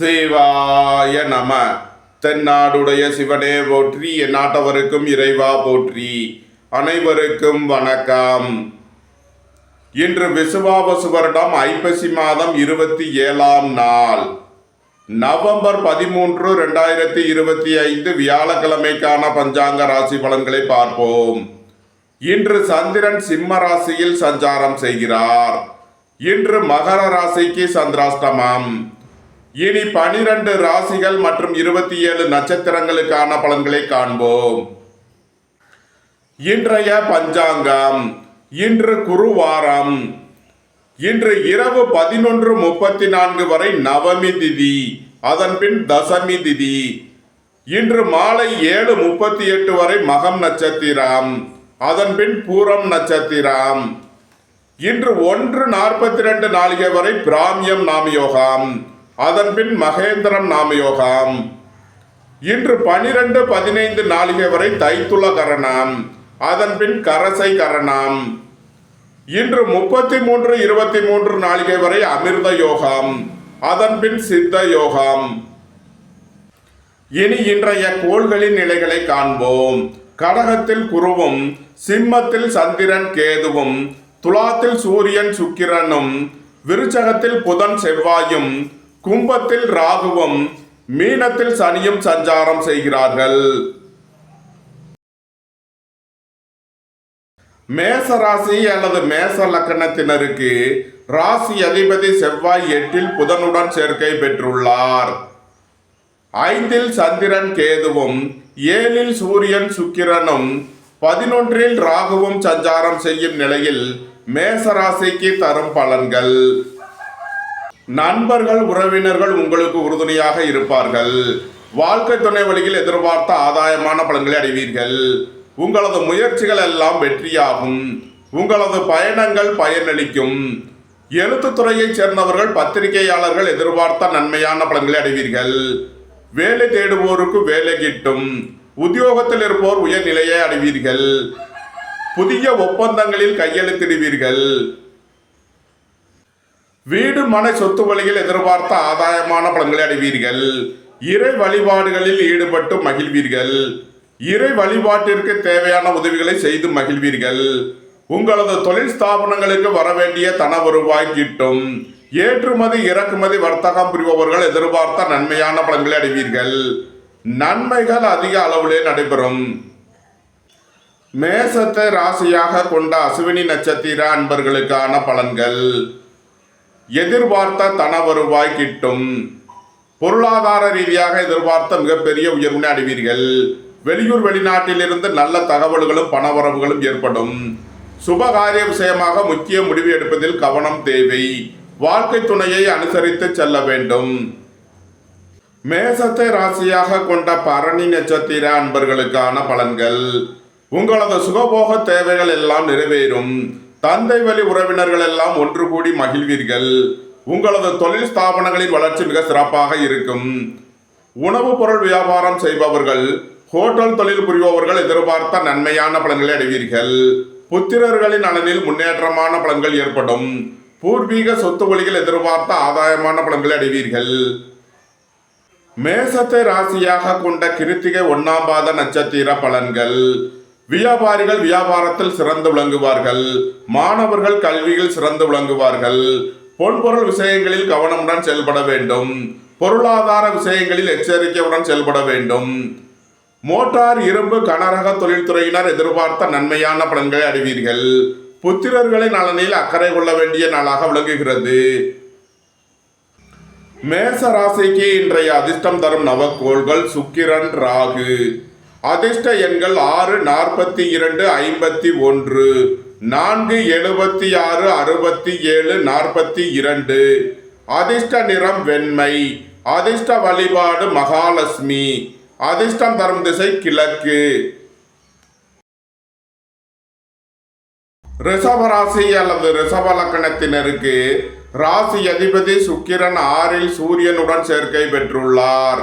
சிவாய நம. தென்னாடுடைய சிவனே போற்றி, என் நாட்டவருக்கும் இறைவா போற்றி. அனைவருக்கும் வணக்கம். இன்று விசுவாவசு வருடம் ஐப்பசி மாதம் 27ஆம் நாள், நவம்பர் 13, 2025 வியாழக்கிழமைக்கான பஞ்சாங்க ராசி பலன்களை பார்ப்போம். இன்று சந்திரன் சிம்ம ராசியில் சஞ்சாரம் செய்கிறார். இன்று மகர ராசிக்கு சந்திராஷ்டமம். இனி 12 ராசிகள் மற்றும் 27 நட்சத்திரங்களுக்கான பலன்களை காண்போம். இன்றைய பஞ்சாங்கம். இன்று குருவாரம். இன்று இரவு 11:34 வரை நவமி திதி, அதன் பின் தசமி திதி. இன்று மாலை 7:38 வரை மகம் நட்சத்திரம், அதன் பின் பூரம் நட்சத்திரம். இன்று 1:42 நாளிகை வரை பிராமியம் நாமயோகம், அதன் பின் மகேந்திரம் நாமயோகம். இன்று 12:15 நாளிகை வரை தைத்துள கரணம், அதன் பின் கரசை கரணம். இன்று 33:23 நாளிகை வரை அமிர்த யோகம், அதன் பின் சித்த யோகம். இனி இன்றைய கோள்களின் நிலைகளை காண்போம். கடகத்தில் குருவும், சிம்மத்தில் சந்திரன் கேதுவும், துலாத்தில் சூரியன் சுக்கிரனும், விருச்சகத்தில் புதன் செவ்வாயும், கும்பத்தில் ராகுவும், மீனத்தில் சனியும் சஞ்சாரம் செய்கிறார்கள். மேச ராசி அல்லது மேச லக்கணத்தினருக்கு ராசி அதிபதி செவ்வாய் 8இல் புதனுடன் சேர்க்கை பெற்றுள்ளார். 5இல் சந்திரன் கேதுவும், 7இல் சூரியன் சுக்கிரனும், 11இல் ராகுவும் சஞ்சாரம் செய்யும் நிலையில் மேச ராசிக்கு தரும் பலன்கள். நண்பர்கள், உறவினர்கள் உங்களுக்கு உறுதுணையாக இருப்பார்கள். வாழ்க்கை துணை வழியில் எதிர்பார்த்த ஆதாயமான பலன்களை அடைவீர்கள். உங்களது முயற்சிகள் எல்லாம் வெற்றியாகும். உங்களது பயணங்கள் பயனளிக்கும். எழுத்துத்துறையைச் சேர்ந்தவர்கள், பத்திரிகையாளர்கள் எதிர்பார்த்த நன்மையான பலன்களை அடைவீர்கள். வேலை தேடுவோருக்கு வேலை கிட்டும். உத்தியோகத்தில் இருப்போர் உயர்நிலையை அடைவீர்கள். புதிய ஒப்பந்தங்களில் கையெழுத்திடுவீர்கள். வீடு மனை சொத்து வழியில் எதிர்பார்த்த ஆதாயமான பலன்களை அடைவீர்கள். இறை வழிபாடுகளில் ஈடுபட்டு மகிழ்வீர்கள். இறை வழிபாட்டிற்கு தேவையான உதவிகளை செய்து மகிழ்வீர்கள். உங்களது தொழில் ஸ்தாபனங்களுக்கு வரவேண்டிய தன வருவாய் கிட்டும். ஏற்றுமதி இறக்குமதி வர்த்தகம் புரிபவர்கள் எதிர்பார்த்த நன்மையான பலன்களை அடைவீர்கள். நன்மைகள் அதிக அளவிலே நடைபெறும். மேசத்தை ராசியாக கொண்ட அசுவினி நட்சத்திர அன்பர்களுக்கான பலன்கள். எதிர்பார்த்த தன வருவாய் கிட்டும். பொருளாதார ரீதியாக எதிர்பார்த்த மிகப்பெரிய உயர்வினை அடைவீர்கள். வெளியூர் வெளிநாட்டிலிருந்து நல்ல தகவல்களும் பணவரவுகளும் ஏற்படும். சுபகாரிய விஷயமாக முக்கிய முடிவு எடுப்பதில் கவனம் தேவை. வாழ்க்கை துணையை அனுசரித்து செல்ல வேண்டும். மேசத்தை ராசியாக கொண்ட பரணி நட்சத்திர அன்பர்களுக்கான பலன்கள். உங்களது சுகபோக தேவைகள் எல்லாம் நிறைவேறும். தந்தை வழி உறவினர்கள் எல்லாம் ஒன்று கூடி மகிழ்வீர்கள். உங்களது தொழில் ஸ்தாபனங்களின் வளர்ச்சி மிக சிறப்பாக இருக்கும். உணவுப் பொருள் வியாபாரம் செய்பவர்கள், ஹோட்டல் தொழில் புரிபவர்கள் எதிர்பார்த்த நன்மையான பலன்களை அடைவீர்கள். புத்திரர்களின் நலனில் முன்னேற்றமான பலன்கள் ஏற்படும். பூர்வீக சொத்து வழியில் எதிர்பார்த்த ஆதாயமான பலன்களை அடைவீர்கள். மேசத்தை ராசியாக கொண்ட கிருத்திகை 1ஆம் பாத நட்சத்திர பலன்கள். வியாபாரிகள் வியாபாரத்தில் சிறந்து விளங்குவார்கள். மாணவர்கள் கல்வியில் சிறந்து விளங்குவார்கள். பொன்பொருள் விஷயங்களில் கவனமுடன் செயல்பட வேண்டும். பொருளாதார விஷயங்களில் எச்சரிக்கையுடன் செயல்பட வேண்டும். மோட்டார், இரும்பு, கனரக தொழில்துறையினர் எதிர்பார்த்த நன்மையான பலன்களை அடைவீர்கள். புத்திரர்களின் நலனில் அக்கறை கொள்ள வேண்டிய நாளாக விளங்குகிறது. மேச ராசிக்கு இன்றைய அதிர்ஷ்டம் தரும் நவக்கோள்கள் சுக்கிரன், ராகு. அதிர்ஷ்ட எண்கள் 6, 42, 51, 4, 76, 67, 42. அதிர்ஷ்ட நிறம் வெண்மை. அதிர்ஷ்ட வழிபாடு மகாலட்சுமி. அதிர்ஷ்டம் தரும் திசை கிழக்கு. ரிஷபராசி அல்லது ரிஷப லக்கணத்தினருக்கு ராசி அதிபதி சுக்கிரன் 6இல் சூரியனுடன் சேர்க்கை பெற்றுள்ளார்.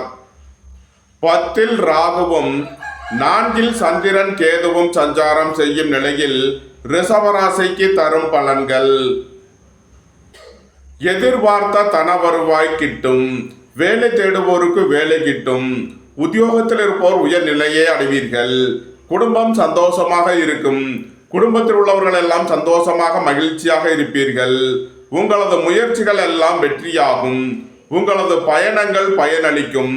10இல் ராகுவும், 4இல் சந்திரன் கேதுவும் சஞ்சாரம் செய்யும் நிலையில் ரிஷபராசிக்கு தரும் பலன்கள். எதிர்பார்த்த தன வருவாய் கிட்டும். வேலை தேடுவோருக்கு வேலை கிட்டும். உத்தியோகத்தில் இருப்போர் உயர் நிலையை அடைவீர்கள். குடும்பம் சந்தோஷமாக இருக்கும். குடும்பத்தில் உள்ளவர்கள் எல்லாம் சந்தோஷமாக மகிழ்ச்சியாக இருப்பீர்கள். உங்களது முயற்சிகள் எல்லாம் வெற்றியாகும். உங்களது பயணங்கள் பயனளிக்கும்.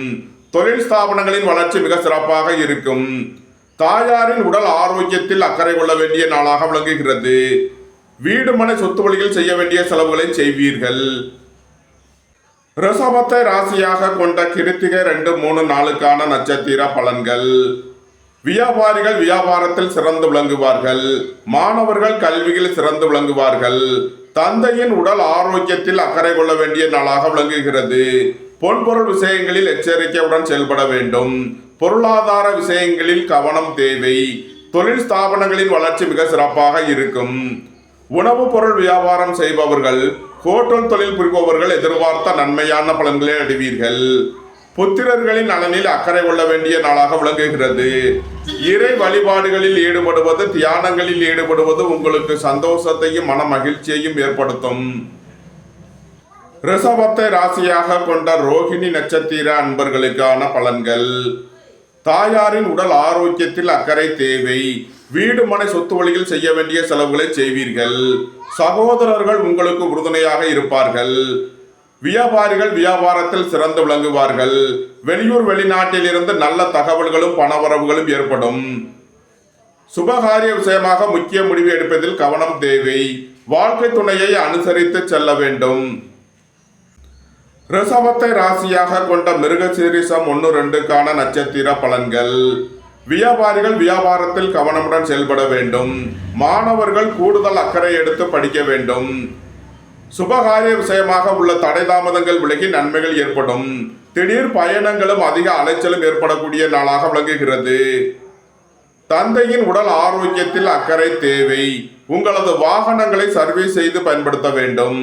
தொழில் ஸ்தாபனங்களின் வளர்ச்சி மிக சிறப்பாக இருக்கும். தாயாரின் உடல் ஆரோக்கியத்தில் அக்கறை கொள்ள வேண்டிய நாளாக விளங்குகிறது. வீடு மனை சொத்து வழியில் செய்ய வேண்டிய செலவுகளை செய்வீர்கள். ரிஷபத்தை ராசியாக கொண்ட கிருத்திகை 2, 3 நாளுக்கான நட்சத்திர பலன்கள். வியாபாரிகள் வியாபாரத்தில் சிறந்து விளங்குவார்கள். மாணவர்கள் கல்வியில் சிறந்து விளங்குவார்கள். தந்தையின் உடல் ஆரோக்கியத்தில் அக்கறை கொள்ள வேண்டிய நாளாக விளங்குகிறது. பொன்பொருள் விஷயங்களில் எச்சரிக்கையுடன் செயல்பட வேண்டும். பொருளாதார விஷயங்களில் கவனம் தேவை. தொழில் ஸ்தாபனங்களின் வளர்ச்சி மிக சிறப்பாக இருக்கும். உணவுப் பொருள் வியாபாரம் செய்பவர்கள், ஹோட்டல் தொழில் புரிபவர்கள் எதிர்பார்த்த நன்மையான பலன்களை அடைவீர்கள். புத்திரர்களின் நலனில் அக்கறை கொள்ள வேண்டிய நாளாக விளங்குகிறது. இறை வழிபாடுகளில் ஈடுபடுவது, தியானங்களில் ஈடுபடுவது உங்களுக்கு சந்தோஷத்தையும் மன மகிழ்ச்சியையும் ஏற்படுத்தும். ரிஷபத்தை ராசியாக கொண்ட ரோகிணி நட்சத்திர அன்பர்களுக்கான பலன்கள். தாயாரின் உடல் ஆரோக்கியத்தில் அக்கறை தேவை. வீடு மனை சொத்து வழியில் செய்ய வேண்டிய செலவுகளை செய்வீர்கள். சகோதரர்கள் உங்களுக்கு உறுதுணையாக இருப்பார்கள். வியாபாரிகள் வியாபாரத்தில் சிறந்து விளங்குவார்கள். வெளியூர் வெளிநாட்டில் இருந்து நல்ல தகவல்களும் பணவரவுகளும் ஏற்படும். சுபகாரிய விஷயமாக முக்கிய முடிவு எடுப்பதில் கவனம் தேவை. வாழ்க்கை துணையை அனுசரித்து செல்ல வேண்டும். ரிஷபத்தை ராசியாக கொண்ட மிருகசீரிஷம் 1, 2க்கான நட்சத்திர பலன்கள். வியாபாரிகள் வியாபாரத்தில் கவனமுடன் செயல்பட வேண்டும். மாணவர்கள் கூடுதல் அக்கறை எடுத்து படிக்க வேண்டும். சுபகாரிய விஷயமாக உள்ள தடை தாமதங்கள் விலகி நன்மைகள் ஏற்படும். திடீர் பயணங்களும் அதிக அலைச்சலும் ஏற்படக்கூடிய நாளாக விளங்குகிறது. தந்தையின் உடல் ஆரோக்கியத்தில் அக்கறை தேவை. உங்களது வாகனங்களை சர்வீஸ் செய்து பயன்படுத்த வேண்டும்.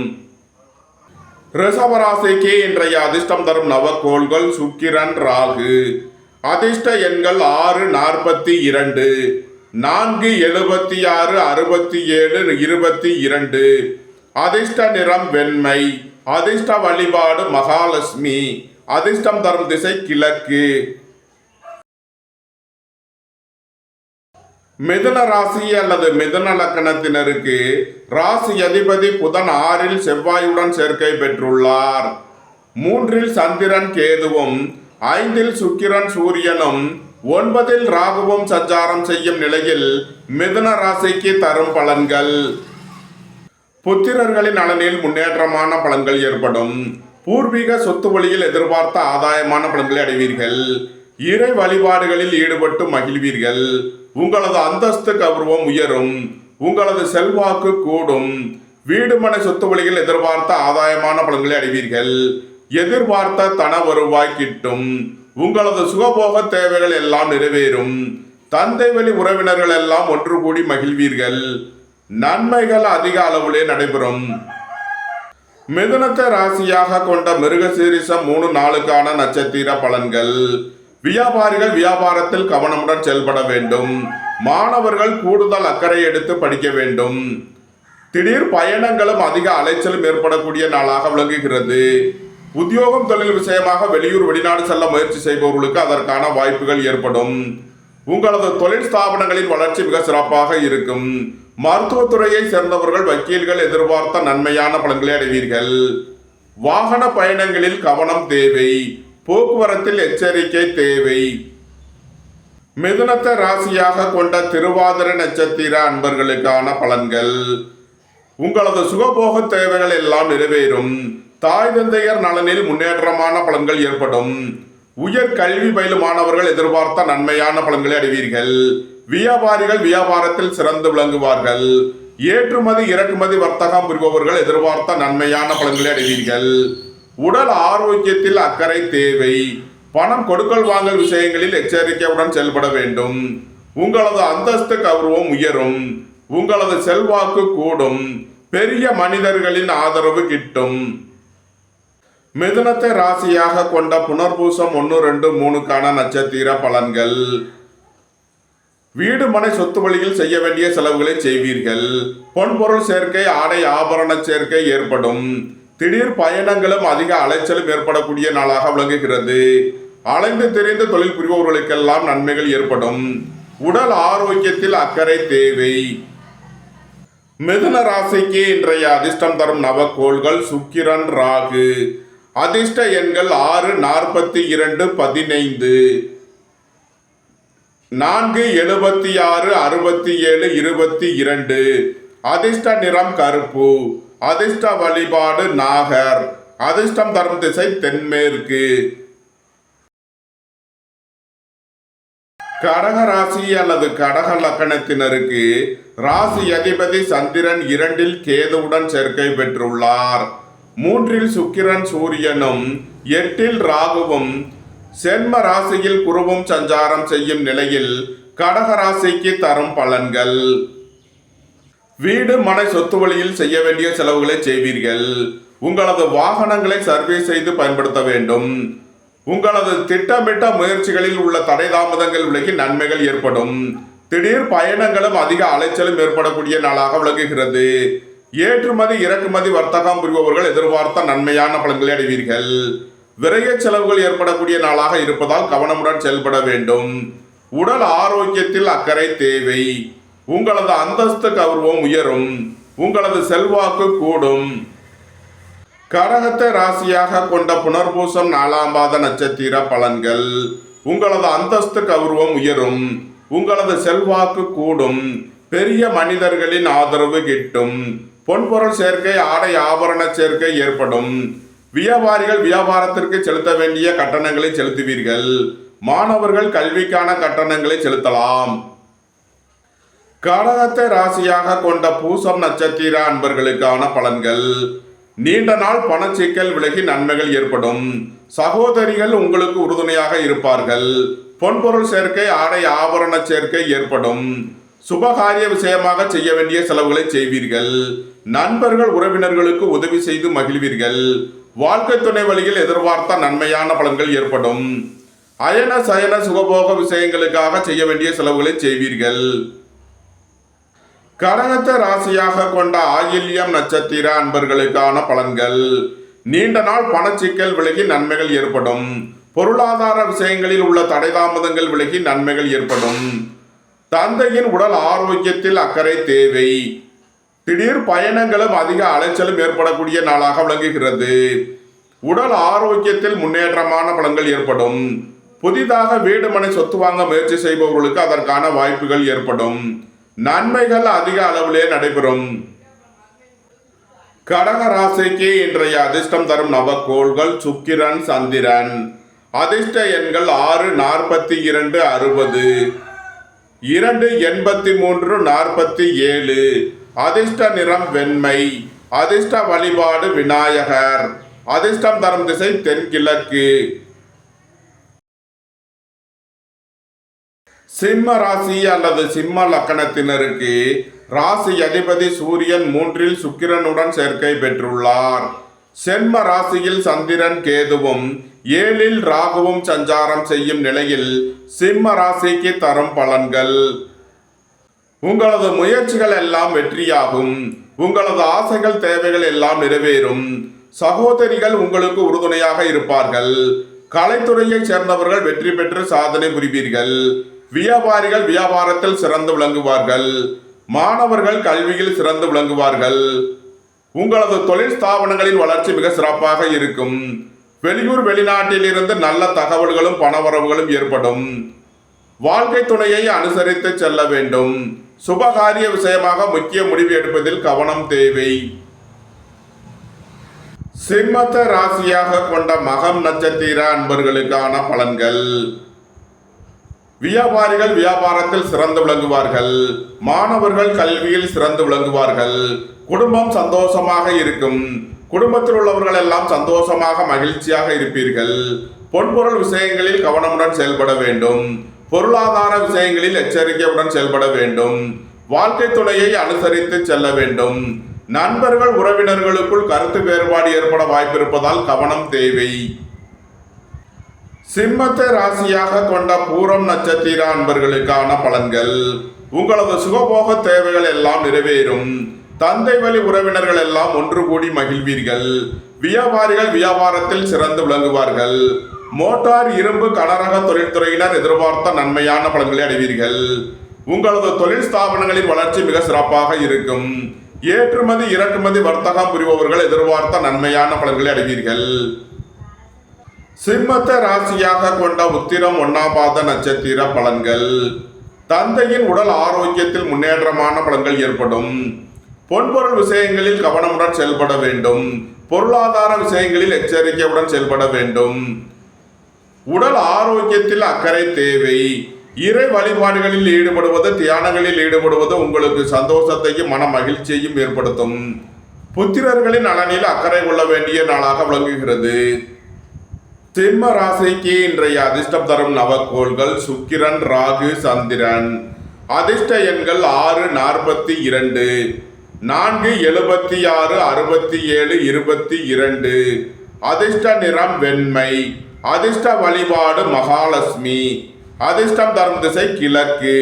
ரிஷபராசிக்கு இன்றைய அதிர்ஷ்டம் தரும் நவக்கோள்கள் சுக்கிரன், ராகு. அதிர்ஷ்ட எண்கள் 6, 42, 4, 76, 67, 22. அதிர்ஷ்ட நிறம் வெண்மை. அதிர்ஷ்ட வழிபாடு மகாலட்சுமி. அதிர்ஷ்டம் தரும் திசை கிழக்கு. மிதுன ராசி அல்லது மிதுன லக்கணத்தினருக்கு ராசி அதிபதி புதன் 6ல் செவ்வாயுடன் சேர்க்கை பெற்றுள்ளார். 3ல் சந்திரன் கேதுவும், 5ல் சுக்கிரன் சூரியனும், 9ல் ராகுவும் சஞ்சாரம் செய்யும் நிலையில் மிதுன ராசிக்கு தரும் பலன்கள். புத்திரர்களின் நலனில் முன்னேற்றமான பலன்கள் ஏற்படும். பூர்வீக சொத்து வழியில் எதிர்பார்த்த ஆதாயமான பலன்களை அடைவீர்கள். இறை வழிபாடுகளில் ஈடுபட்டு மகிழ்வீர்கள். உங்களது அந்தஸ்து கௌரவம் உயரும். உங்களது செல்வாக்கு கூடும். வீடு மனை சொத்து வழியில் எதிர்பார்த்த ஆதாயமான பலன்களை அடைவீர்கள். எதிர்பார்த்த தன வருவாய் கிட்டும். உங்களது சுகபோக தேவைகள் எல்லாம் நிறைவேறும். தந்தை வழி உறவினர்கள் எல்லாம் ஒன்று கூடி மகிழ்வீர்கள். நன்மைகள் அதிக அளவிலே நடைபெறும். மிதுனத்தை ராசியாக கொண்ட மிருகசீரிஷம் 3 நாளுக்கான நட்சத்திர பலன்கள். வியாபாரிகள் வியாபாரத்தில் கவனமுடன் செயல்பட வேண்டும். மாணவர்கள் கூடுதல் அக்கறை எடுத்து படிக்க வேண்டும். திடீர் பயணங்களும் அதிக அலைச்சலும் ஏற்படக்கூடிய நாளாக விளங்குகிறது. உத்தியோகம் தொழில் விஷயமாக வெளியூர் வெளிநாடு செல்ல முயற்சி செய்பவர்களுக்கு அதற்கான வாய்ப்புகள் ஏற்படும். உங்களது தொழில் ஸ்தாபனங்களின் வளர்ச்சி மிக சிறப்பாக இருக்கும். மருத்துவத்துறையை சேர்ந்தவர்கள், வக்கீல்கள் எதிர்பார்த்த நன்மையான பலன்களை அடைவீர்கள். வாகன பயணங்களில் கவனம் தேவை. போக்குவரத்தில் எச்சரிக்கை தேவை. மிதுனத்தை ராசியாக கொண்ட திருவாதிரை நட்சத்திர அன்பர்களுக்கான பலன்கள். உங்களது சுகபோக தேவைகள் எல்லாம் நிறைவேறும். தாய் தந்தையர் நலனில் முன்னேற்றமான பலன்கள் ஏற்படும். உயர் கல்வி பயிலும் மாணவர்கள் எதிர்பார்த்த நன்மையான பலன்களை அடைவீர்கள். வியாபாரிகள் வியாபாரத்தில் சிறந்து விளங்குவார்கள். ஏற்றுமதி இறக்குமதி வர்த்தகம் புரிபவர்கள் எதிர்பார்த்த நன்மையான பலன்களை அடைவீர்கள். உடல் ஆரோக்கியத்தில் அக்கறை தேவை. பணம் கொடுக்கல் வாங்கல் விஷயங்களில் எச்சரிக்கையுடன் செயல்பட வேண்டும். உங்களது அந்தஸ்து கௌரவம் உயரும். உங்களது செல்வாக்கு கூடும். பெரிய மனிதர்களின் ஆதரவு கிட்டும். மிதுனத்தை ராசியாக கொண்ட புனர்பூசம் 1, 2, 3க்கான நட்சத்திர பலன்கள். வீடு மனை சொத்து வழியில் செய்ய வேண்டிய செலவுகளை செய்வீர்கள். பொன்பொருள் சேர்க்கை, ஆடை ஆபரண சேர்க்கை ஏற்படும். திடீர் பயணங்களும் அதிக அலைச்சலும் ஏற்படக்கூடிய நாளாக விளங்குகிறது. அலைந்து திரிந்து தொழில் புரிபவர்களுக்கெல்லாம் நன்மைகள் ஏற்படும். உடல் ஆரோக்கியத்தில் அக்கறை தேவை. மிதுன ராசிக்கு இன்றைய அதிர்ஷ்டம் தரும் நவக்கோள்கள் சுக்கிரன், ராகு. அதிர்ஷ்ட எண்கள் 6, 42, 15, 4, 76, 67, 22. அதிர்ஷ்ட நிறம் கருப்பு. அதிர்ஷ்ட வழிபாடு நாகர். அதிர்ஷ்டம் தரும் திசை தென்மேற்கு. கடக ராசி அல்லது கடக லக்கணத்தினருக்கு ராசி அதிபதி சந்திரன் 2 கேதுவுடன் சேர்க்கை பெற்றுள்ளார். 3 சுக்கிரன் சூரியனும் 8 ராகுவும் சென்ம ராசியில் குருவும் சஞ்சாரம் செய்யும் நிலையில் கடக ராசிக்கு தரும் பலன்கள். வீடு மனை சொத்து வழியில் செய்ய வேண்டிய செலவுகளை செய்வீர்கள். உங்களது வாகனங்களை சர்வீஸ் செய்து பயன்படுத்த வேண்டும். உங்களது திட்டமிட்ட முயற்சிகளில் உள்ள தடை தாமதங்கள் விலகி நன்மைகள் ஏற்படும். திடீர் பயணங்களும் அதிக அலைச்சலும் ஏற்படக்கூடிய நாளாக விளங்குகிறது. ஏற்றுமதி இறக்குமதி வர்த்தகம் புரிபவர்கள் எதிர்பார்த்த நன்மையான பலன்களை அடைவீர்கள். விரைய செலவுகள் ஏற்படக்கூடிய நாளாக இருப்பதால் கவனமுடன் செயல்பட வேண்டும். உடல் ஆரோக்கியத்தில் அக்கறை தேவை. உங்களது அந்தஸ்து கௌரவம் உயரும். உங்களது செல்வாக்கு கூடும். கடகத்தை ராசியாக கொண்ட புனர்பூசம் 4ஆம் பாத நட்சத்திர பலன்கள். உங்களது அந்தஸ்து கௌரவம் உயரும். உங்களது செல்வாக்கு கூடும். பெரிய மனிதர்களின் ஆதரவு கிட்டும். பொன்பொருள் சேர்க்கை, ஆடை ஆபரண சேர்க்கை ஏற்படும். வியாபாரிகள் வியாபாரத்திற்கு செலுத்த வேண்டிய கட்டணங்களை செலுத்துவீர்கள். மாணவர்கள் கல்விக்கான கட்டணங்களை செலுத்தலாம். கடகத்தை ராசியாக கொண்ட பூசம் நட்சத்திர அன்பர்களுக்கான பலன்கள். நீண்ட நாள் பணச்சிக்கல் விலகி நன்மைகள் ஏற்படும். சகோதரிகள் உங்களுக்கு உறுதுணையாக இருப்பார்கள். பொன்பொருள் சேர்க்கை, ஆடை ஆபரண சேர்க்கை ஏற்படும். சுபகாரிய விஷயமாக செய்ய வேண்டிய செலவுகளை செய்வீர்கள். நண்பர்கள் உறவினர்களுக்கு உதவி செய்து மகிழ்வீர்கள். வாழ்க்கை துணை வழியில் எதிர்பார்த்த நன்மையான பலன்கள் ஏற்படும். அயன சயன சுகபோக விஷயங்களுக்காக செய்ய வேண்டிய செலவுகளை செய்வீர்கள். கடகத்தை ராசியாக கொண்ட ஆயில்யம் நட்சத்திர அன்பர்களுக்கான பலன்கள். நீண்ட நாள் பணச்சிக்கல் விலகி நன்மைகள் ஏற்படும். பொருளாதார விஷயங்களில் உள்ள தடை தாமதங்கள் விலகி நன்மைகள் ஏற்படும். தந்தையின் உடல் ஆரோக்கியத்தில் அக்கறை தேவை. திடீர் பயணங்களும் அதிக அலைச்சலும் ஏற்படக்கூடிய நாளாக விளங்குகிறது. உடல் ஆரோக்கியத்தில் முன்னேற்றமான பலன்கள் ஏற்படும். புதிதாக வீடு மனை சொத்து வாங்க முயற்சி செய்பவர்களுக்கு அதற்கான வாய்ப்புகள் ஏற்படும். நன்மைகள் அதிக அளவிலே நடைபெறும். கடக ராசிக்கு இன்றைய அதிர்ஷ்டம் தரும் நவக்கோள்கள் சுக்கிரன், சந்திரன். அதிர்ஷ்ட எண்கள் 6, 42, 60, 2, 83, 47. அதிர்ஷ்ட நிறம் வெண்மை. அதிர்ஷ்ட வழிபாடு விநாயகர். அதிர்ஷ்டம் தரும் திசை தென்கிழக்கு. சிம்ம ராசி அல்லது சிம்ம லக்கணத்தினருக்கு ராசி அதிபதி சூரியன் 3 சுக்கிரனுடன் சேர்க்கை பெற்றுள்ளார். சென்ம ராசியில் சந்திரன் கேதுவும் 7 ராகுவும் சஞ்சாரம் செய்யும் நிலையில் சிம்ம ராசிக்கு தரும் பலன்கள். உங்களது முயற்சிகள் எல்லாம் வெற்றியாகும். உங்களது ஆசைகள் தேவைகள் எல்லாம் நிறைவேறும். சகோதரிகள் உங்களுக்கு உறுதுணையாக இருப்பார்கள். கலைத்துறையை சேர்ந்தவர்கள் வெற்றி பெற்று சாதனை புரிவீர்கள். வியாபாரிகள் வியாபாரத்தில் சிறந்து விளங்குவார்கள். மாணவர்கள் கல்வியில் சிறந்து விளங்குவார்கள். உங்களது தொழில் ஸ்தாபனங்களின் வளர்ச்சி மிக சிறப்பாக இருக்கும். வெளியூர் வெளிநாட்டில் இருந்து நல்ல தகவல்களும் பணவரவுகளும் ஏற்படும். வாழ்க்கை துணையை அனுசரித்து செல்ல வேண்டும். சுபகாரிய விஷயமாக முக்கிய முடிவு எடுப்பதில் கவனம் தேவை. சிம்மத்தை ராசியாக கொண்ட மகம் நட்சத்திர அன்பர்களுக்கான பலன்கள். வியாபாரிகள் வியாபாரத்தில் சிறந்து விளங்குவார்கள். மாணவர்கள் கல்வியில் சிறந்து விளங்குவார்கள். குடும்பம் சந்தோஷமாக இருக்கும். குடும்பத்தில் உள்ளவர்கள் எல்லாம் சந்தோஷமாக மகிழ்ச்சியாக இருப்பீர்கள். பொன்பொருள் விஷயங்களில் கவனமுடன் செயல்பட வேண்டும். பொருளாதார விஷயங்களில் எச்சரிக்கையுடன் செயல்பட வேண்டும். வாழ்க்கை துணையை அனுசரித்து செல்ல வேண்டும். நண்பர்கள் உறவினர்களுக்குள் கருத்து வேறுபாடு ஏற்பட வாய்ப்பிருப்பதால் கவனம் தேவை. சிம்மத்தை ராசியாக கொண்ட பூரம் நட்சத்திர அன்பர்களுக்கான பலன்கள். உங்களது சுகபோக தேவைகள் எல்லாம் நிறைவேறும். தந்தை வழி உறவினர்கள் எல்லாம் ஒன்று கூடி மகிழ்வீர்கள். வியாபாரிகள் வியாபாரத்தில் சிறந்து விளங்குவார்கள். மோட்டார், இரும்பு, கனரக தொழில்துறையினர் எதிர்பார்த்த நன்மையான பலன்களை அடைவீர்கள். உங்களது தொழில் ஸ்தாபனங்களின் வளர்ச்சி மிக சிறப்பாக இருக்கும். ஏற்றுமதி இறக்குமதி வர்த்தகம் புரிபவர்கள் எதிர்பார்த்த நன்மையான பலன்களை அடைவீர்கள். சிம்மத்தை ராசியாக கொண்ட உத்திரம் 1ஆம் பாத நட்சத்திர பலன்கள். தந்தையின் உடல் ஆரோக்கியத்தில் முன்னேற்றமான பலன்கள் ஏற்படும். பொன்பொருள் விஷயங்களில் கவனமுடன் செயல்பட வேண்டும். பொருளாதார விஷயங்களில் எச்சரிக்கையுடன் செயல்பட வேண்டும். உடல் ஆரோக்கியத்தில் அக்கறை தேவை. இறை வழிபாடுகளில் ஈடுபடுவது, தியானங்களில் ஈடுபடுவது உங்களுக்கு சந்தோஷத்தையும் மன மகிழ்ச்சியையும் ஏற்படுத்தும். புத்திரர்களின் நலனில் அக்கறை கொள்ள வேண்டிய நாளாக விளங்குகிறது. சிம்ம ராசிக்கு இன்றைய அதிர்ஷ்டம் தரும் நவக்கோள்கள் சுக்கிரன், ராகு, சந்திரன். அதிர்ஷ்ட எண்கள் 6, 42, 4, 76, 67, 22. அதிர்ஷ்ட நிறம் வெண்மை. அதிர்ஷ்ட வழிபாடு மகாலட்சுமி. அதிர்ஷ்டம் தரும் திசை கிழக்கு.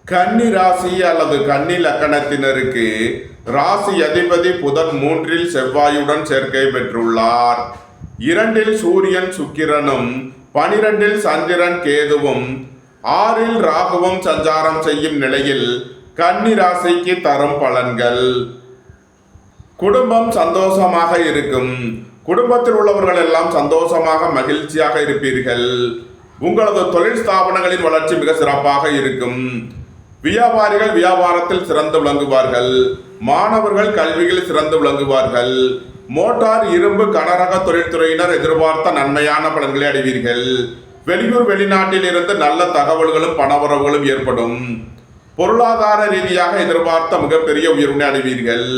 கன்னி ராசி அல்லது கன்னி லக்கணத்தினருக்கு ராசி அதிபதி புதன் 3இல் செவ்வாயுடன் சேர்க்கை பெற்றுள்ளார். 2இல் சூரியன் சுக்கிரனும் 12இல் சந்திரன் கேதுவும் 6இல் ராகுவும் சஞ்சாரம் செய்யும் நிலையில் கன்னி ராசிக்கு தரும் பலன்கள். குடும்பம் சந்தோஷமாக இருக்கும். குடும்பத்தில் உள்ளவர்கள் எல்லாம் சந்தோஷமாக மகிழ்ச்சியாக இருப்பீர்கள். உங்களது தொழில் ஸ்தாபனங்களின் வளர்ச்சி மிக சிறப்பாக இருக்கும். வியாபாரிகள் வியாபாரத்தில் சிறந்து விளங்குவார்கள். மாணவர்கள் கல்வியில் சிறந்து விளங்குவார்கள். மோட்டார், இரும்பு, கனரக தொழில்துறையினர் எதிர்பார்த்த நன்மையான பலன்களை அடைவீர்கள். வெளியூர் வெளிநாட்டில் இருந்து நல்ல தகவல்களும் பணவரவுகளும் ஏற்படும். பொருளாதார ரீதியாக எதிர்பார்த்த மிகப்பெரிய உயர்வினை அடைவீர்கள்.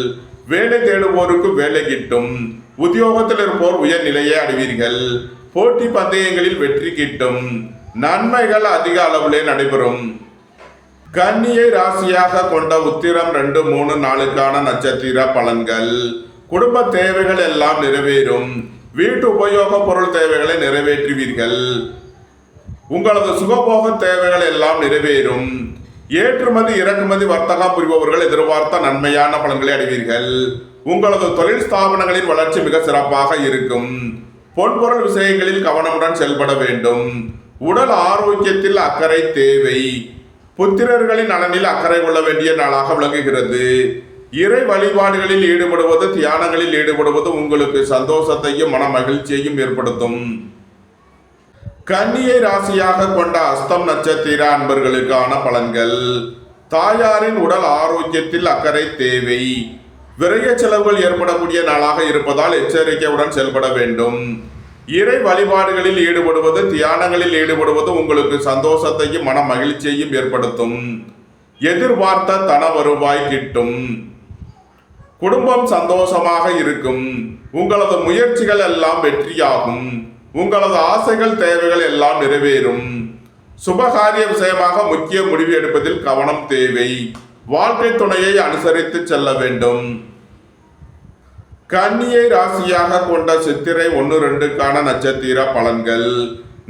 வேலை தேடுவோருக்கு வேலை கிட்டும். உத்தியோகத்தில் இருப்போர் உயர்நிலையை அடைவீர்கள். போட்டி பந்தயங்களில் வெற்றி கிட்டும். நன்மைகள் அதிக அளவிலே நடைபெறும். கன்னியை ராசியாக கொண்ட உத்திரம் 2, 3, 4க்கான நட்சத்திர பலன்கள். குடும்ப தேவைகள் எல்லாம் நிறைவேறும். வீட்டு உபயோக பொருள் தேவைகளை நிறைவேற்றுவீர்கள். உங்களது சுகபோக தேவைகள் எல்லாம் நிறைவேறும். ஏற்றுமதி இறக்குமதி வர்த்தகம் புரிபவர்கள் எதிர்பார்த்த நன்மையான பலன்களை அடைவீர்கள். உங்களது தொழில் ஸ்தாபனங்களின் வளர்ச்சி மிக சிறப்பாக இருக்கும். பொன்பொருள் விஷயங்களில் கவனமுடன் செயல்பட வேண்டும். உடல் ஆரோக்கியத்தில் அக்கறை தேவை. புத்திரர்களின் நலனில் அக்கறை கொள்ள வேண்டிய நாளாக விளங்குகிறது. இறை வழிபாடுகளில் ஈடுபடுவது, தியானங்களில் ஈடுபடுவது உங்களுக்கு சந்தோஷத்தையும் மன மகிழ்ச்சியையும் ஏற்படுத்தும். கன்னியை ராசியாக கொண்ட அஸ்தம் நட்சத்திர அன்பர்களுக்கான பலன்கள். தாயாரின் உடல் ஆரோக்கியத்தில் அக்கறை தேவை. விரைய செலவுகள் ஏற்படக்கூடிய நாளாக இருப்பதால் எச்சரிக்கையுடன் செயல்பட வேண்டும். இறை வழிபாடுகளில் ஈடுபடுவது, தியானங்களில் ஈடுபடுவது உங்களுக்கு சந்தோஷத்தையும் மன மகிழ்ச்சியையும் ஏற்படுத்தும். எதிர்பார்த்த தன வருவாய் கிட்டும். குடும்பம் சந்தோஷமாக இருக்கும். உங்களது முயற்சிகள் எல்லாம் வெற்றியாகும். உங்களது ஆசைகள் தேவைகள் எல்லாம் நிறைவேறும். சுபகாரிய விஷயமாக முக்கிய முடிவு எடுப்பதில் கவனம் தேவை. வாழ்க்கை துணையை அனுசரித்து செல்ல வேண்டும். கன்னியை ராசியாக கொண்ட சித்திரை 1, 2க்கான நட்சத்திர பலன்கள்.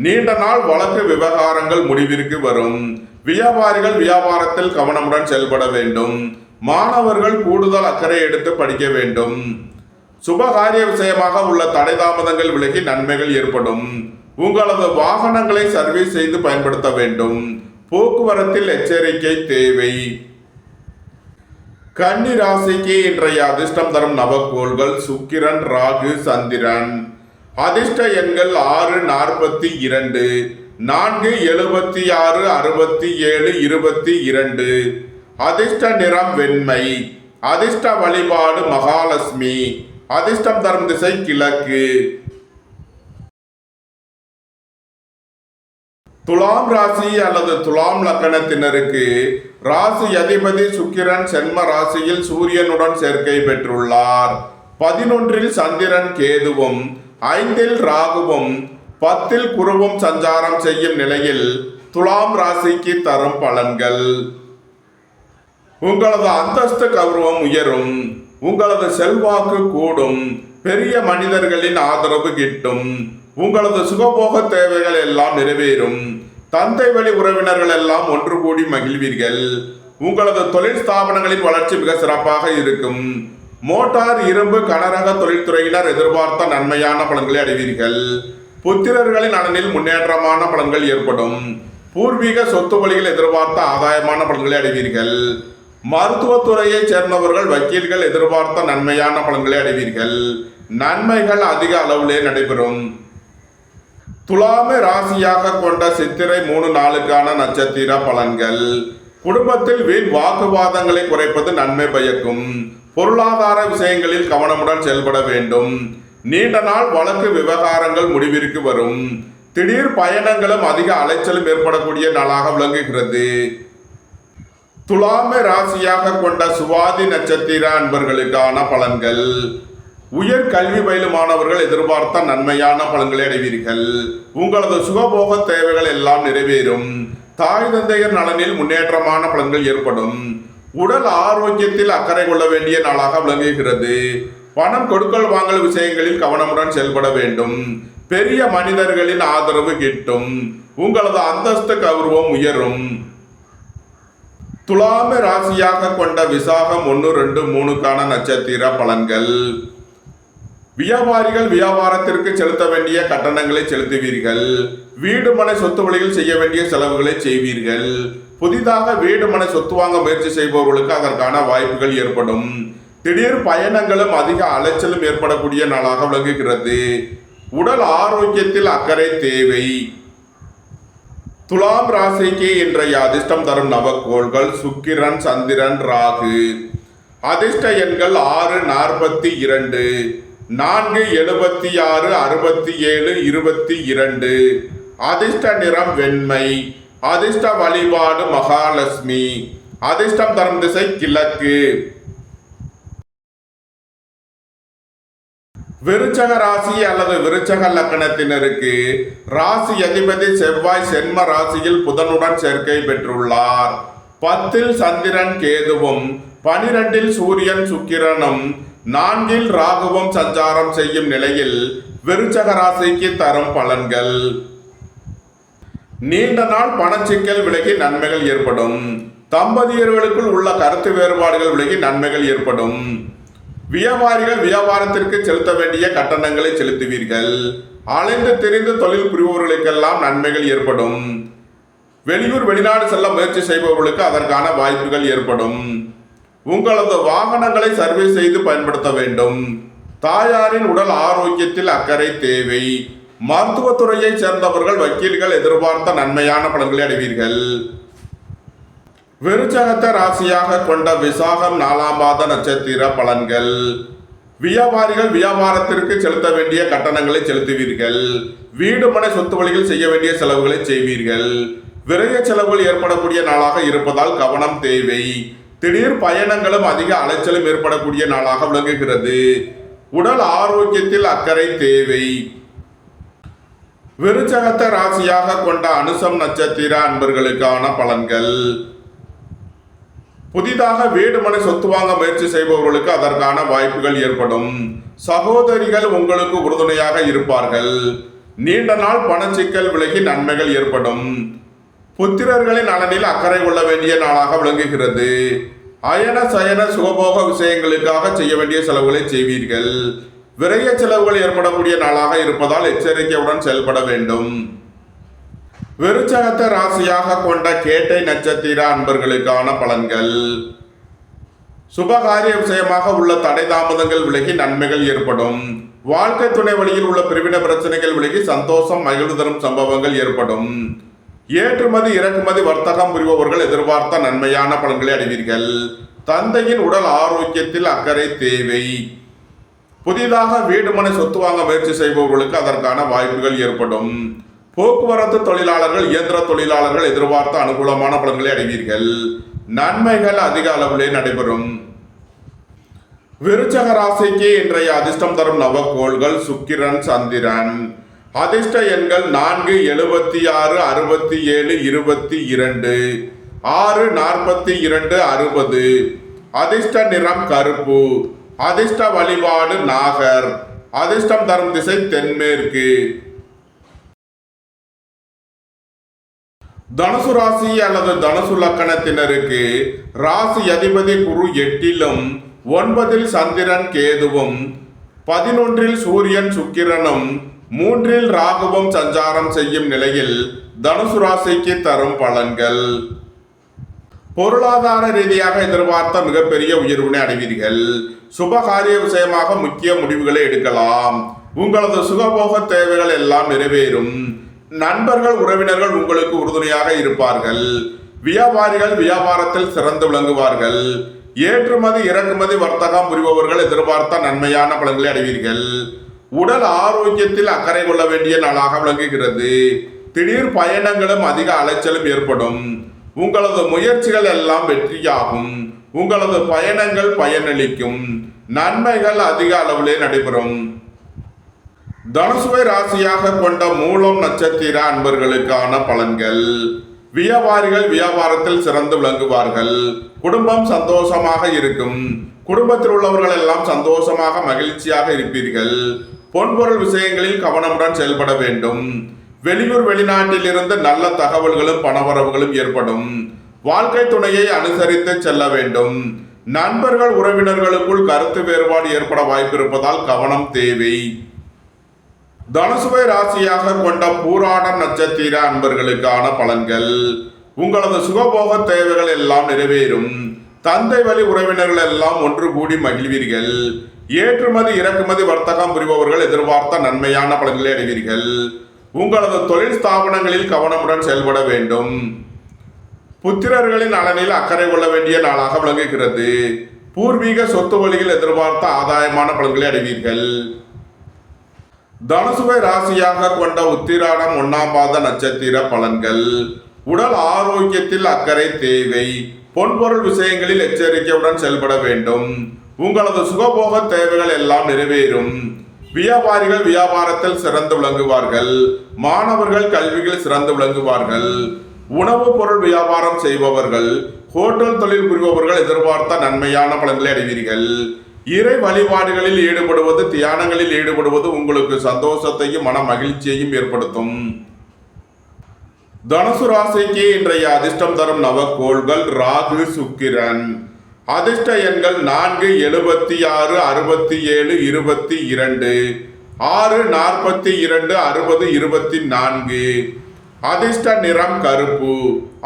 நீண்ட நாள் வழக்கு விவகாரங்கள் முடிவிற்கு வரும். வியாபாரிகள் வியாபாரத்தில் கவனமுடன் செயல்பட வேண்டும். மாணவர்கள் கூடுதல் அக்கறை எடுத்து படிக்க வேண்டும். சுபகாரிய விஷயமாக உள்ள தடை தாமதங்கள் விலகி நன்மைகள் ஏற்படும். உங்களது வாகனங்களை சர்வீஸ் செய்து பயன்படுத்த வேண்டும். போக்குவரத்தில் எச்சரிக்கை தேவை. கன்னி ராசிக்கு இன்றைய அதிர்ஷ்டம் தரும் நவக்கோள்கள் சுக்கிரன், ராகு, சந்திரன். அதிர்ஷ்ட எண்கள் 6, 42, 4, 76, 67, 22. அதிர்ஷ்ட நிறம் வெண்மை. அதிர்ஷ்ட வழிபாடு மகாலட்சுமி. அதிர்ஷ்டம் தரும் திசை கிழக்கு. துலாம் ராசி அல்லது துலாம் லக்கணத்தினருக்கு ராசி அதிபதி சுக்கிரன் சென்ம ராசியில் சூரியனுடன் சேர்க்கை பெற்றுள்ளார். 11இல் சந்திரன் கேதுவும் 5இல் ராகுவும் 10இல் குருவும் சஞ்சாரம் செய்யும் நிலையில் துலாம் ராசிக்கு தரும் பலன்கள். உங்களது அந்தஸ்து கௌரவம் உயரும். உங்களது செல்வாக்கு கூடும். பெரிய மனிதர்களின் ஆதரவு கிட்டும். உங்களது சுகபோக தேவைகள் எல்லாம் நிறைவேறும். தந்தை வழி உறவினர்கள் எல்லாம் ஒன்று கூடி மகிழ்வீர்கள். உங்களது தொழில் ஸ்தாபனங்களின் வளர்ச்சி மிக சிறப்பாக இருக்கும். மோட்டார், இரும்பு, கனரக தொழில்துறையினர் எதிர்பார்த்த நன்மையான பலன்களை அடைவீர்கள். புத்திரர்களின் நலனில் முன்னேற்றமான பலன்கள் ஏற்படும். பூர்வீக சொத்து வழியில் எதிர்பார்த்த ஆதாயமான பலன்களை அடைவீர்கள். மருத்துவத்துறையைச் சேர்ந்தவர்கள், வக்கீல்கள் எதிர்பார்த்த நன்மையான பலன்களை அடைவீர்கள். நன்மைகள் அதிக அளவிலே நடைபெறும். துலாமை ராசியாக கொண்ட சித்திரை 3 நாளுக்கான நட்சத்திர பலன்கள். குடும்பத்தில் வீண் வாக்குவாதங்களை குறைப்பது நன்மை பயக்கும். பொருளாதார விஷயங்களில் கவனமுடன் செயல்பட வேண்டும். நீண்ட நாள் வழக்கு விவகாரங்கள் முடிவிற்கு வரும். திடீர் பயணங்களும் அதிக அலைச்சலும் ஏற்படக்கூடிய நாளாக விளங்குகிறது. துலாமை ராசியாக கொண்ட சுவாதி நட்சத்திர அன்பர்களுக்கான பலன்கள். உயர் கல்வி பயிலும் மாணவர்கள் எதிர்பார்த்த நன்மையான பலன்களை அடைவீர்கள். உங்களது சுகபோக தேவைகள் எல்லாம் நிறைவேறும். தாய் தந்தையர் நலனில் முன்னேற்றமான பலன்கள் ஏற்படும். உடல் ஆரோக்கியத்தில் அக்கறை கொள்ள வேண்டிய நாளாக விளங்குகிறது. பணம் கொடுக்கல் வாங்கல் விஷயங்களில் கவனமுடன் செயல்பட வேண்டும். பெரிய மனிதர்களின் ஆதரவு கிட்டும். உங்களது அந்தஸ்து கௌரவம் உயரும். துலாமை ராசியாக கொண்ட விசாகம் 1, 2, 3க்கான நட்சத்திர பலன்கள். வியாபாரிகள் வியாபாரத்திற்கு செலுத்த வேண்டிய கட்டணங்களை செலுத்துவீர்கள். வீடு மனை சொத்து வழியில் செய்ய வேண்டிய செலவுகளை செய்வீர்கள். புதிதாக வீடு மனை சொத்து வாங்க முயற்சி செய்பவர்களுக்கு அதற்கான வாய்ப்புகள் ஏற்படும். திடீர் பயணங்களும் அதிக அலைச்சலும் ஏற்படக்கூடிய நாளாக விளங்குகிறது. உடல் ஆரோக்கியத்தில் அக்கறை தேவை. துலாம் ராசிக்கு இன்றைய அதிர்ஷ்டம் தரும் நவக்கோள்கள் சுக்கிரன், சந்திரன், ராகு. அதிர்ஷ்ட எண்கள் 6, 42, 4, 76, 67, 22. அதிர்ஷ்ட நிறம் வெண்மை. அதிர்ஷ்ட வழிபாடு மகாலட்சுமி. அதிர்ஷ்டம் தரும் திசை கிழக்கு. விருச்சக ராசி அல்லது விருச்சக லக்னத்தினருக்கு ராசி அதிபதி செவ்வாய் சென்ம ராசியில் புதனுடன் சேர்க்கை பெற்றுள்ளார். 10ல் சந்திரன் கேதுவும், 12ல் சூரியன் சுக்கிரனும், 4ல் ராகுவும் சஞ்சாரம் செய்யும் நிலையில் விருச்சக ராசிக்கு தரும் பலன்கள். நீண்ட நாள் பணச்சிக்கல் விலகி நன்மைகள் ஏற்படும். தம்பதியர்களுக்குள் உள்ள கருத்து வேறுபாடுகள் விலகி நன்மைகள் ஏற்படும். வியாபாரிகள் வியாபாரத்திற்கு செலுத்த வேண்டிய கட்டணங்களை செலுத்துவீர்கள். அலைந்து திரிந்து தொழில் புரிபவர்களுக்கெல்லாம் நன்மைகள் ஏற்படும். வெளியூர் வெளிநாடு செல்ல முயற்சி செய்பவர்களுக்கு அதற்கான வாய்ப்புகள் ஏற்படும். உங்களது வாகனங்களை சர்வீஸ் செய்து பயன்படுத்த வேண்டும். தாயாரின் உடல் ஆரோக்கியத்தில் அக்கறை தேவை. மருத்துவத்துறையைச் சேர்ந்தவர்கள், வக்கீல்கள் எதிர்பார்த்த நன்மையான பலன்களை அடைவீர்கள். விருச்சகத்தை ராசியாக கொண்ட விசாகம் 4ஆம் பாத நட்சத்திர பலன்கள். வியாபாரிகள் வியாபாரத்திற்கு செலுத்த வேண்டிய கட்டணங்களை செலுத்துவீர்கள். வீடு மனை சொத்து வழியில் செய்ய வேண்டிய செலவுகளை செய்வீர்கள். விரைய செலவுகள் ஏற்படக்கூடிய நாளாக இருப்பதால் கவனம் தேவை. திடீர் பயணங்களும் அதிக அலைச்சலும் ஏற்படக்கூடிய நாளாக விளங்குகிறது. உடல் ஆரோக்கியத்தில் அக்கறை தேவை. விருச்சகத்தை ராசியாக கொண்ட அனுசம் நட்சத்திர அன்பர்களுக்கான பலன்கள். புதிதாக வீடு மனை சொத்து வாங்க முயற்சி செய்பவர்களுக்கு அதற்கான வாய்ப்புகள் ஏற்படும். சகோதரிகள் உங்களுக்கு உறுதுணையாக இருப்பார்கள். நீண்ட நாள் பணச்சிக்கல் விலகி நன்மைகள் ஏற்படும். புத்திரர்களின் நலனில் அக்கறை கொள்ள வேண்டிய நாளாக விளங்குகிறது. அயன சயன சுகபோக விஷயங்களுக்காக செய்ய வேண்டிய செலவுகளை செய்வீர்கள். விரைய செலவுகள் ஏற்படக்கூடிய நாளாக இருப்பதால் எச்சரிக்கையுடன் செயல்பட வேண்டும். விருச்சகத்தை ராசியாக கொண்ட கேட்டை நட்சத்திர அன்பர்களுக்கான பலன்கள். சுபகாரிய விஷயமாக உள்ள தடை தாமதங்கள் விலகி நன்மைகள் ஏற்படும். வாழ்க்கை துணை வழியில் உள்ள பிரிவின பிரச்சனைகள் விலகி சந்தோஷம் மகிழ்வு தரும் சம்பவங்கள் ஏற்படும். ஏற்றுமதி இறக்குமதி வர்த்தகம் புரிபவர்கள் எதிர்பார்த்த நன்மையான பலன்களை அடைவீர்கள். தந்தையின் உடல் ஆரோக்கியத்தில் அக்கறை தேவை. புதிதாக வீடு மனை சொத்து வாங்க முயற்சி செய்பவர்களுக்கு அதற்கான வாய்ப்புகள் ஏற்படும். போக்குவரத்து தொழிலாளர்கள், இயந்திர தொழிலாளர்கள் எதிர்பார்த்த அனுகூலமான பலன்களை அடைவீர்கள். நன்மைகள் அதிக அளவிலே நடைபெறும். விருச்சக ராசிக்கு இன்றைய அதிர்ஷ்டம் தரும் நவக்கோள்கள் சுக்கிரன், சந்திரன். அதிர்ஷ்ட எண்கள் 4, 76, 67, 22, 6, 42, 60. அதிர்ஷ்ட நிறம் கருப்பு. அதிர்ஷ்ட வழிபாடு நாகர். அதிர்ஷ்டம் தரும் திசை தென்மேற்கு. தனுசு ராசி அல்லது தனுசு லக்கணத்தினருக்கு ராசி அதிபதி குரு 8லும் 9ல் சந்திரன் கேதுவும் 11ல் சூரியன் சுக்கிரனும் 3ல் ராகுவும் சஞ்சாரம் செய்யும் நிலையில் தனுசு ராசிக்கு தரும் பலன்கள். பொருளாதார ரீதியாக எதிர்பார்த்த மிகப்பெரிய உயர்வினை அடைவீர்கள். சுபகாரிய விஷயமாக முக்கிய முடிவுகளை எடுக்கலாம். உங்களது சுகபோக தேவைகள் எல்லாம் நிறைவேறும். நண்பர்கள் உறவினர்கள் உங்களுக்கு உறுதுணையாக இருப்பார்கள். வியாபாரிகள் வியாபாரத்தில் சிறந்து விளங்குவார்கள். ஏற்றுமதி இறக்குமதி வர்த்தகம் புரிபவர்கள் எதிர்பார்த்த நன்மையான பலன்களை அடைவீர்கள். உடல் ஆரோக்கியத்தில் அக்கறை கொள்ள வேண்டிய நாளாக விளங்குகிறது. திடீர் பயணங்களும் அதிக அலைச்சலும் ஏற்படும். உங்களது முயற்சிகள் எல்லாம் வெற்றியாகும். உங்களது பயணங்கள் பயனளிக்கும். நன்மைகள் அதிக அளவிலே நடைபெறும். தனுசுவை ராசியாக கொண்ட மூலம் நட்சத்திர அன்பர்களுக்கான பலன்கள். வியாபாரிகள் வியாபாரத்தில் சிறந்து விளங்குவார்கள். குடும்பம் சந்தோஷமாக இருக்கும். குடும்பத்தில் உள்ளவர்கள் எல்லாம் சந்தோஷமாக மகிழ்ச்சியாக இருப்பீர்கள். பொன்பொருள் விஷயங்களில் கவனமுடன் செயல்பட வேண்டும். வெளியூர் வெளிநாட்டில் இருந்து நல்ல தகவல்களும் பணவரவுகளும் ஏற்படும். வாழ்க்கை துணையை அனுசரித்து செல்ல வேண்டும். நண்பர்கள் உறவினர்களுக்குள் கருத்து வேறுபாடு ஏற்பட வாய்ப்பு இருப்பதால் கவனம் தேவை. தனுசுவை ராசியாக கொண்ட பூராடம் நட்சத்திர அன்பர்களுக்கான பலன்கள். உங்களது சுகபோக தேவைகள் எல்லாம் நிறைவேறும். தந்தை வழி உறவினர்கள் எல்லாம் ஒன்று கூடி மகிழ்வீர்கள். ஏற்றுமதி இறக்குமதி வர்த்தகம் புரிபவர்கள் எதிர்பார்த்த நன்மையான பலன்களை அடைவீர்கள். உங்களது தொழில் ஸ்தாபனங்களில் கவனமுடன் செயல்பட வேண்டும். புத்திரர்களின் நலனில் அக்கறை கொள்ள வேண்டிய நாளாக விளங்குகிறது. பூர்வீக சொத்து வழியில் எதிர்பார்த்த ஆதாயமான பலன்களை அடைவீர்கள். தனுசுவை ராசியாக கொண்ட உத்திராடம் 1ஆம் பாத நட்சத்திர பலன்கள். உடல் ஆரோக்கியத்தில் அக்கறை தேவை. பொன்பொருள் விஷயங்களில் எச்சரிக்கையுடன் செயல்பட வேண்டும். உங்களது சுகபோக தேவைகள் எல்லாம் நிறைவேறும். வியாபாரிகள் வியாபாரத்தில் சிறந்து விளங்குவார்கள். மாணவர்கள் கல்வியில் சிறந்து விளங்குவார்கள். உணவுப் பொருள் வியாபாரம் செய்பவர்கள் ஹோட்டல் தொழில் புரிபவர்கள் எதிர்பார்த்த நன்மையான பலன்களை அடைவீர்கள். இறை வழிபாடுகளில் ஈடுபடுவது தியானங்களில் ஈடுபடுவது உங்களுக்கு சந்தோஷத்தையும் மன மகிழ்ச்சியையும் ஏற்படுத்தும். தனுசு ராசிக்கு இன்றைய அதிர்ஷ்டம் தரும் நவக்கோள்கள் ராகு சுக்கிரன். அதிர்ஷ்ட எண்கள் 4, 76, 67, 22, 6, 42, 60, 24. அதிர்ஷ்ட நிறம் கருப்பு.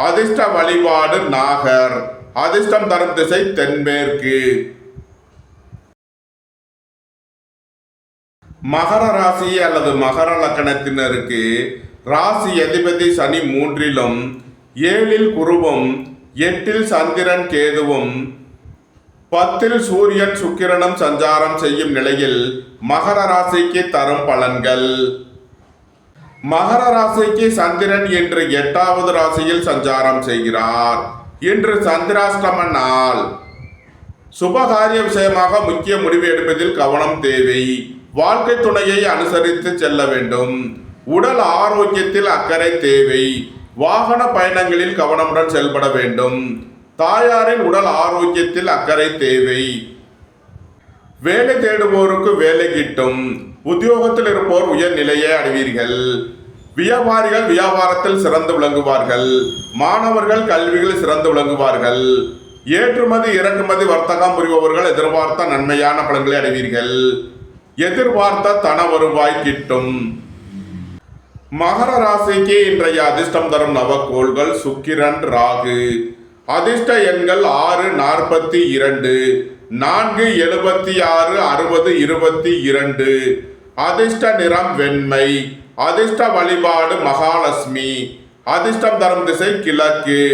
அதிர்ஷ்ட வழிபாடு நாகர். அதிர்ஷ்டம் தரும் திசை தென்மேற்கு. மகர ராசி அல்லது மகர லக்கணத்தினருக்கு ராசி அதிபதி சனி 3லும் 7ல் குருவும் 8ல் சந்திரன் கேதுவும் 10ல் சூரியன் சுக்கிரனும் சஞ்சாரம் செய்யும் நிலையில் மகர ராசிக்கு தரும் பலன்கள். மகர ராசிக்கு சந்திரன் இன்று 8வது ராசியில் சஞ்சாரம் செய்கிறார். இன்று சந்திராஷ்டம நாள். சுபகாரிய விஷயமாக முக்கிய முடிவு எடுப்பதில் கவனம் தேவை. வாழ்க்கை துணையை அனுசரித்து செல்ல வேண்டும். உடல் ஆரோக்கியத்தில் அக்கறை தேவை. வாகன பயணங்களில் கவனமுடன் செயல்பட வேண்டும். தாயாரின் உடல் ஆரோக்கியத்தில் அக்கறை தேவை. வேலை தேடுவோருக்கு வேலை கிட்டும். உத்தியோகத்தில் இருப்போர் உயர் நிலையை அடைவீர்கள். வியாபாரிகள் வியாபாரத்தில் சிறந்து விளங்குவார்கள். மாணவர்கள் கல்வியில் சிறந்து விளங்குவார்கள். ஏற்றுமதி இறக்குமதி வர்த்தகம் புரிபவர்கள் எதிர்பார்த்த நன்மையான பலன்களை அடைவீர்கள். எதிர்பார்த்த தன வருவாய் கிட்டும். மகர ராசிக்கு இன்றைய அதிர்ஷ்டம் தரும் நவக்கோள்கள் சுக்கிரன் ராகு. அதிர்ஷ்ட எண்கள் 6, 42, 4, 76, 60, 22. அதிர்ஷ்ட நிறம் வெண்மை. அதிர்ஷ்ட வழிபாடு மகாலட்சுமி. அதிர்ஷ்டம் தரும் திசை கிழக்கு.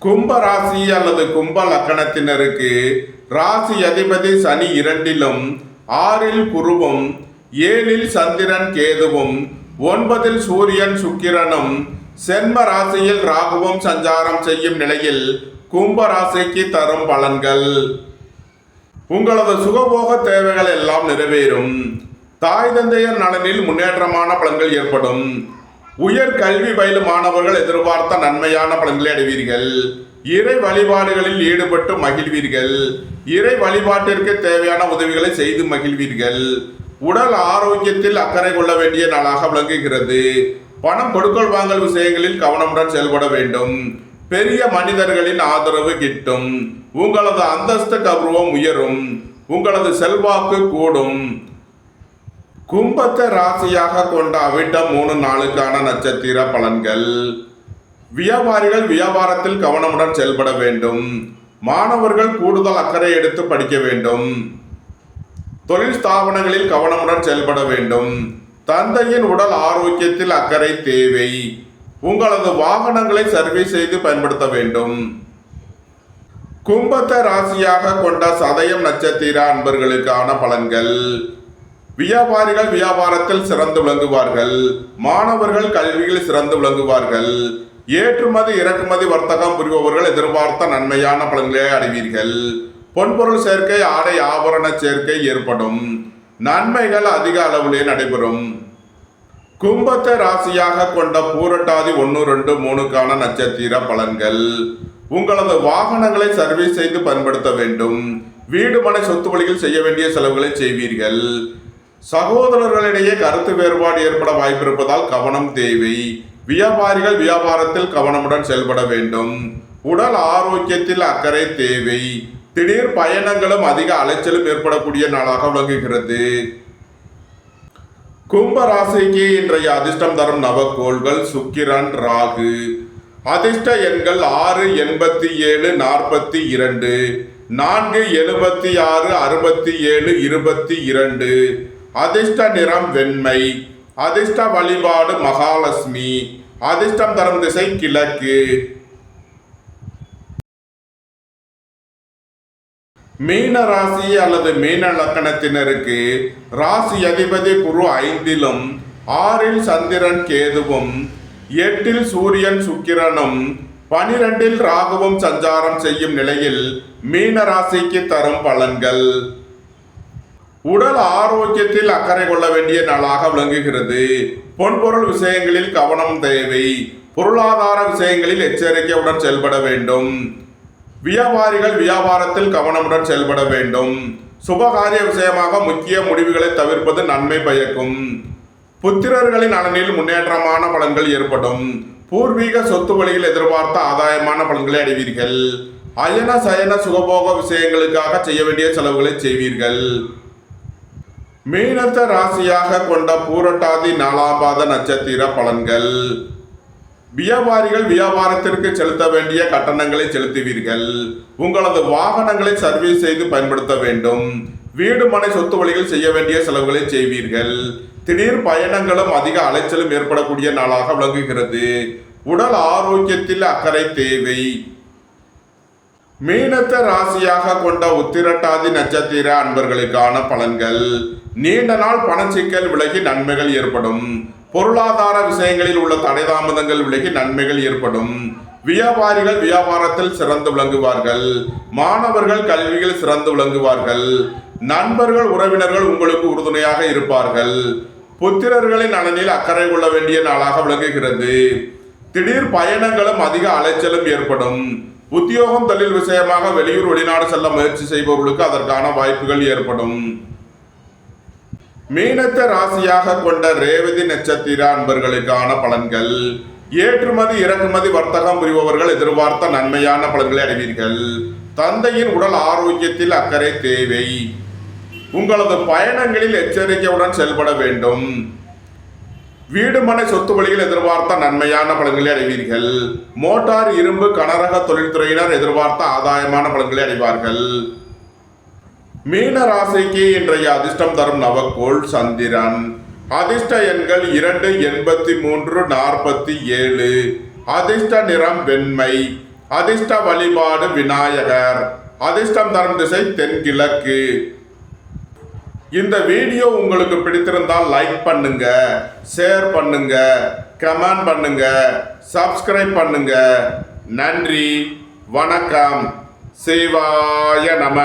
கும்ப ராசி அல்லது கும்ப லக்கணத்தினருக்கு ராசி அதிபதி சனி 2லும் 6ல் குருவும் 7ல் சந்திரன் கேதுவும் 9ல் சூரியன் சுக்கிரனும் சென்ம ராசியில் ராகுவும் சஞ்சாரம் செய்யும் நிலையில் கும்ப ராசிக்கு தரும் பலன்கள். உங்களது சுகபோக தேவைகள் எல்லாம் நிறைவேறும். தாய் தந்தையர் நலனில் முன்னேற்றமான பலன்கள் ஏற்படும். உயர் கல்வி பயிலும் மாணவர்கள் எதிர்பார்த்த நன்மையான பலன்களை அடைவீர்கள். இறை வழிபாடுகளில் ஈடுபட்டு மகிழ்வீர்கள். இறை வழிபாட்டிற்கு தேவையான உதவிகளை செய்து மகிழ்வீர்கள். உடல் ஆரோக்கியத்தில் அக்கறை கொள்ள வேண்டிய நாளாக விளங்குகிறது. பணம் கொடுக்கல் வாங்கல் விஷயங்களில் கவனமுடன் செயல்பட வேண்டும். பெரிய மனிதர்களின் ஆதரவு கிட்டும். உங்களது அந்தஸ்து கௌரவம் உயரும். உங்களது செல்வாக்கு கூடும். கும்பத்தை ராசியாக கொண்ட அவிட்டம் 3 நாளுக்கான நட்சத்திர பலன்கள். வியாபாரிகள் வியாபாரத்தில் கவனமுடன் செயல்பட வேண்டும். மாணவர்கள் கூடுதல் அக்கறை எடுத்து படிக்க வேண்டும். தொழில் ஸ்தாபனங்களில் கவனமுடன் செயல்பட வேண்டும். தந்தையின் உடல் ஆரோக்கியத்தில் அக்கறை தேவை. உங்களது வாகனங்களை சர்வீஸ் செய்து பயன்படுத்த வேண்டும். கும்பத்தை ராசியாக கொண்ட சதயம் நட்சத்திர அன்பர்களுக்கான பலன்கள். வியாபாரிகள் வியாபாரத்தில் சிறந்து விளங்குவார்கள். மாணவர்கள் கல்வியில் சிறந்து விளங்குவார்கள். ஏற்றுமதி இறக்குமதி வர்த்தகம் புரிபவர்கள் எதிர்பார்த்த நன்மையான பலன்களை அடைவீர்கள். பொன்பொருள் சேர்க்கை ஆடை ஆபரண சேர்க்கை ஏற்படும். நன்மைகள் அதிக அளவிலே நடைபெறும். கும்பத்தை ராசியாக கொண்ட பூரட்டாதி 1, 2, 3க்கான நட்சத்திர பலன்கள். உங்களது வாகனங்களை சர்வீஸ் செய்து பயன்படுத்த வேண்டும். வீடு மனை சொத்து வழியில் செய்ய வேண்டிய செலவுகளை செய்வீர்கள். சகோதரர்களிடையே கருத்து வேறுபாடு ஏற்பட வாய்ப்பிருப்பதால் கவனம் தேவை. வியாபாரிகள் வியாபாரத்தில் கவனமுடன் செயல்பட வேண்டும். உடல் ஆரோக்கியத்தில் அக்கறை தேவை. திடீர் பயணங்களும் அதிக அலைச்சலும் ஏற்படக்கூடிய நாளாக விளங்குகிறது. கும்ப ராசிக்கு இன்றைய அதிர்ஷ்டம் தரும் நவக்கோள்கள் சுக்கிரன், ராகு. அதிர்ஷ்ட எண்கள் 6, 87, 42, 4, 76, 67, 22. அதிர்ஷ்ட நிறம் வெண்மை. அதிர்ஷ்ட வழிபாடு மகாலட்சுமி. அதிர்ஷ்டம் தரும் திசை கிழக்கு. மீன ராசி அல்லது மீன லக்கணத்தினருக்கு ராசி அதிபதி குரு 5லும் 6ல் சந்திரன் கேதுவும் 8ல் சூரியன் சுக்கிரனும் 12ல் ராகுவும் சஞ்சாரம் செய்யும் நிலையில் மீன ராசிக்கு தரும் பலன்கள். உடல் ஆரோக்கியத்தில் அக்கறை கொள்ள வேண்டிய நாளாக விளங்குகிறது. பொன்பொருள் விஷயங்களில் கவனம் தேவை. பொருளாதார விஷயங்களில் எச்சரிக்கையுடன் செயல்பட வேண்டும். வியாபாரிகள் வியாபாரத்தில் கவனமுடன் செயல்பட வேண்டும். சுபகாரிய விஷயமாக முக்கிய முடிவுகளை தவிர்ப்பது நன்மை பயக்கும். புத்திரர்களின் நலனில் முன்னேற்றமான பலன்கள் ஏற்படும். பூர்வீக சொத்து வழியில் எதிர்பார்த்த ஆதாயமான பலன்களை அடைவீர்கள். அயன சயன சுகபோக விஷயங்களுக்காக செய்ய வேண்டிய செலவுகளை செய்வீர்கள். மீனத்த ராசியாக கொண்ட பூரட்டாதி 4ஆம் பாத நட்சத்திர பலன்கள். வியாபாரிகள் வியாபாரத்திற்கு செலுத்த வேண்டிய கட்டணங்களை செலுத்துவீர்கள். உங்களது வாகனங்களை சர்வீஸ் செய்து பயன்படுத்த வேண்டும். வீடு மனை சொத்து வழியில் செய்ய வேண்டிய செலவுகளை செய்வீர்கள். திடீர் பயணங்களும் அதிக அலைச்சலும் ஏற்படக்கூடிய நாளாக விளங்குகிறது. உடல் ஆரோக்கியத்தில் அக்கறை தேவை. மீனத்த ராசியாக கொண்ட உத்திரட்டாதி நட்சத்திர அன்பர்களுக்கான பலன்கள். நீண்ட நாள் பணச்சிக்கல் விலகி நன்மைகள் ஏற்படும். பொருளாதார விஷயங்களில் உள்ள தடை தாமதங்கள் விலகி நன்மைகள் ஏற்படும். வியாபாரிகள் வியாபாரத்தில் சிறந்து விளங்குவார்கள். மாணவர்கள் கல்வியில் சிறந்து விளங்குவார்கள். நண்பர்கள் உறவினர்கள் உங்களுக்கு உறுதுணையாக இருப்பார்கள். புத்திரர்களின் நலனில் அக்கறை கொள்ள வேண்டிய நாளாக விளங்குகிறது. திடீர் பயணங்களும் அதிக அலைச்சலும் ஏற்படும். உத்தியோகம் தொழில் விஷயமாக வெளியூர் வெளிநாடு செல்ல முயற்சி செய்பவர்களுக்கு அதற்கான வாய்ப்புகள் ஏற்படும். மீனத்த ராசியாக கொண்ட ரேவதி நட்சத்திர அன்பர்களுக்கான பலன்கள். ஏற்றுமதி இறக்குமதி வர்த்தகம் புரிபவர்கள் எதிர்பார்த்த நன்மையான பலன்களை அடைவீர்கள். தந்தையின் உடல் ஆரோக்கியத்தில் அக்கறை தேவை. உங்களது பயணங்களில் எச்சரிக்கையுடன் செயல்பட வேண்டும். வீடு மனை சொத்து வழியில் எதிர்பார்த்த நன்மையான பலன்களை அடைவீர்கள். மோட்டார் இரும்பு கனரக தொழில்துறையினர் எதிர்பார்த்த ஆதாயமான பலன்களை அடைவார்கள். மீன ராசிக்கு இன்றைய அதிர்ஷ்டம் தரும் நவக்கோள் சந்திரன். அதிர்ஷ்ட எண்கள் 2, 83, 47. அதிர்ஷ்ட நிறம் வெண்மை. அதிர்ஷ்ட வழிபாடு விநாயகர். அதிர்ஷ்டம் தரும் திசை தென்கிழக்கு. இந்த வீடியோ உங்களுக்கு பிடித்திருந்தால் லைக் பண்ணுங்க, ஷேர் பண்ணுங்க, கமெண்ட் பண்ணுங்க, சப்ஸ்கிரைப் பண்ணுங்க. நன்றி, வணக்கம். சிவாய நம.